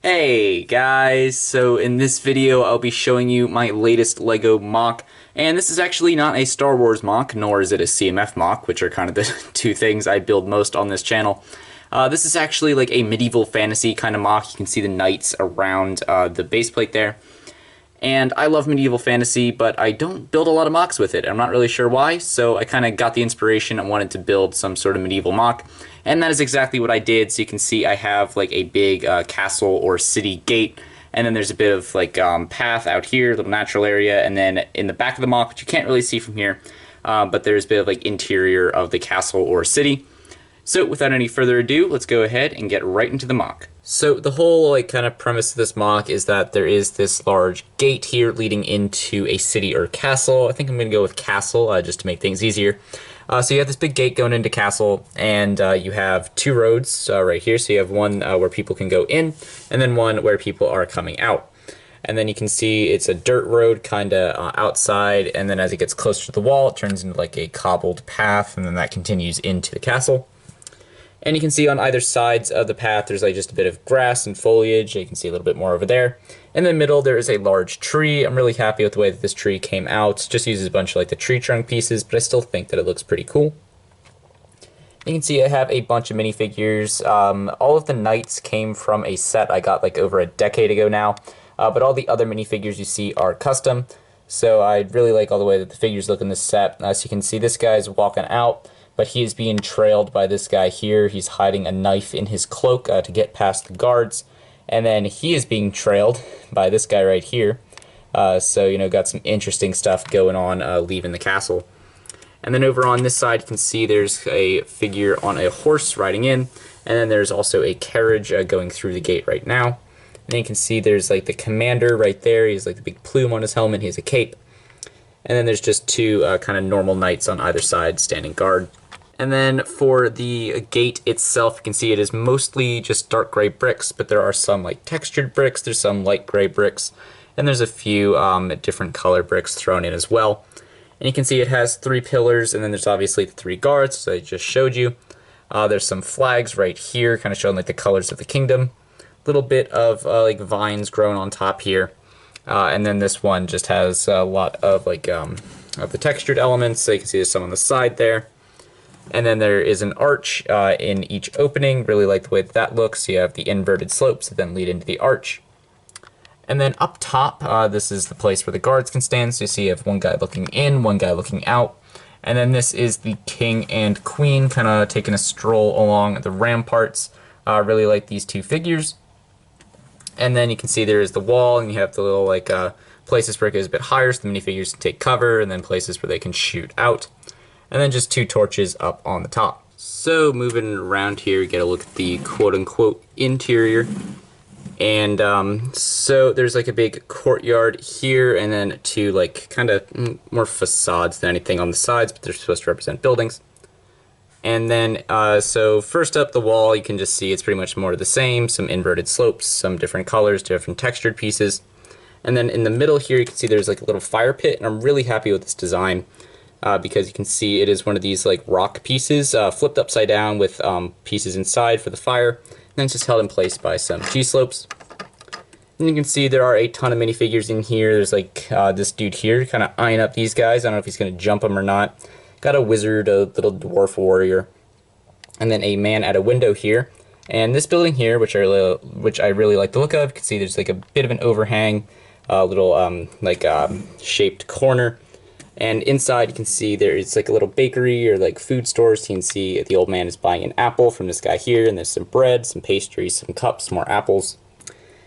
Hey guys, so in this video I'll be showing you my latest LEGO MOC, and this is actually not a Star Wars MOC, nor is it a CMF MOC, which are kind of the two things I build most on this channel. This is actually like a medieval fantasy kind of MOC. You can see the knights around the base plate there. And I love medieval fantasy, but I don't build a lot of MOCs with it. I'm not really sure why, so I kind of got the inspiration and wanted to build some sort of medieval MOC. And that is exactly what I did. So you can see I have like a big castle or city gate, and then there's a bit of like path out here, little natural area, and then in the back of the MOC, which you can't really see from here, but there's a bit of like interior of the castle or city. So without any further ado, let's go ahead and get right into the MOC. So the whole like kind of premise of this MOC is that there is this large gate here leading into a city or castle. I think I'm going to go with castle just to make things easier. So you have this big gate going into castle, and you have two roads right here. So you have one where people can go in, and then one where people are coming out. And then you can see it's a dirt road kind of outside, and then as it gets closer to the wall, it turns into like a cobbled path, and then that continues into the castle. And you can see on either sides of the path there's like just a bit of grass and foliage. You can see a little bit more over there. In the middle there is a large tree. I'm really happy with the way that this tree came out. It just uses a bunch of like the tree trunk pieces, but I still think that it looks pretty cool. You can see I have a bunch of minifigures. All of the knights came from a set I got like over a decade ago now, but all the other minifigures you see are custom. So I really like all the way that the figures look in this set. As you can see, this guy's walking out, but he is being trailed by this guy here. He's hiding a knife in his cloak to get past the guards. And then he is being trailed by this guy right here. So, you know, got some interesting stuff going on leaving the castle. And then over on this side, you can see there's a figure on a horse riding in. And then there's also a carriage going through the gate right now. And then you can see there's like the commander right there. He has like the big plume on his helmet. He has a cape. And then there's just two kind of normal knights on either side standing guard. And then for the gate itself, you can see it is mostly just dark gray bricks, but there are some like textured bricks, there's some light gray bricks, and there's a few different color bricks thrown in as well. And you can see it has three pillars, and then there's obviously the three guards, so I just showed you. There's some flags right here, kind of showing like the colors of the kingdom. A little bit of like vines growing on top here. And then this one just has a lot of like of the textured elements, so you can see there's some on the side there. And then there is an arch in each opening. Really like the way that looks. You have the inverted slopes that then lead into the arch. And then up top, this is the place where the guards can stand. So you see you have one guy looking in, one guy looking out. And then this is the king and queen kind of taking a stroll along the ramparts. Really like these two figures. And then you can see there is the wall, and you have the little like places where it goes a bit higher so the minifigures can take cover, and then places where they can shoot out. And then just two torches up on the top. So moving around here, you get a look at the quote-unquote interior. And so there's like a big courtyard here, and then two like kind of more facades than anything on the sides, but they're supposed to represent buildings. And then so first up the wall, you can just see it's pretty much more of the same, some inverted slopes, some different colors, different textured pieces. And then in the middle here, you can see there's like a little fire pit, and I'm really happy with this design. Because you can see it is one of these like rock pieces flipped upside down with pieces inside for the fire. And then it's just held in place by some G-slopes. And you can see there are a ton of minifigures in here. There's like this dude here kind of eyeing up these guys. I don't know if he's going to jump them or not. Got a wizard, a little dwarf warrior, and then a man at a window here. And this building here, which I really like the look of, you can see there's like a bit of an overhang, a little shaped corner. And inside you can see there's like a little bakery or like food stores. You can see the old man is buying an apple from this guy here, and there's some bread, some pastries, some cups, more apples.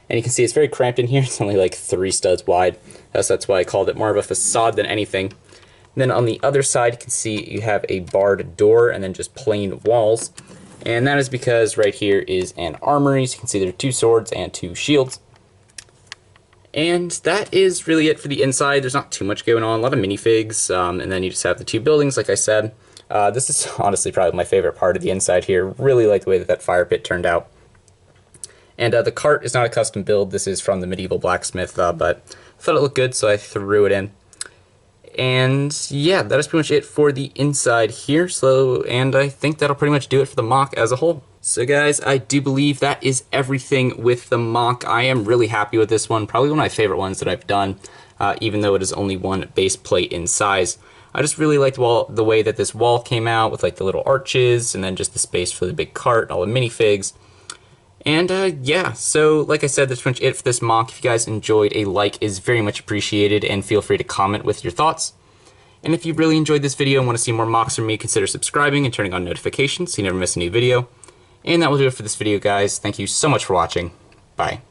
And you can see it's very cramped in here. It's only like 3 studs wide. That's why I called it more of a facade than anything. And then on the other side you can see you have a barred door and then just plain walls. And that is because right here is an armory. So you can see there are 2 swords and 2 shields. And that is really it for the inside. There's not too much going on, a lot of minifigs, and then you just have the 2 buildings, like I said. This is honestly probably my favorite part of the inside here. Really like the way that fire pit turned out. And the cart is not a custom build. This is from the medieval blacksmith, but I thought it looked good, so I threw it in. And yeah, that is pretty much it for the inside here. And I think that'll pretty much do it for the MOC as a whole. So guys, I do believe that is everything with the MOC. I am really happy with this one, probably one of my favorite ones that I've done, even though it is only one base plate in size. I just really liked the way that this wall came out with like the little arches and then just the space for the big cart, all the minifigs. And yeah, so like I said, that's pretty much it for this MOC. If you guys enjoyed, a like is very much appreciated, and feel free to comment with your thoughts. And if you really enjoyed this video and want to see more MOCs from me, consider subscribing and turning on notifications so you never miss a new video. And that will do it for this video, guys. Thank you so much for watching. Bye.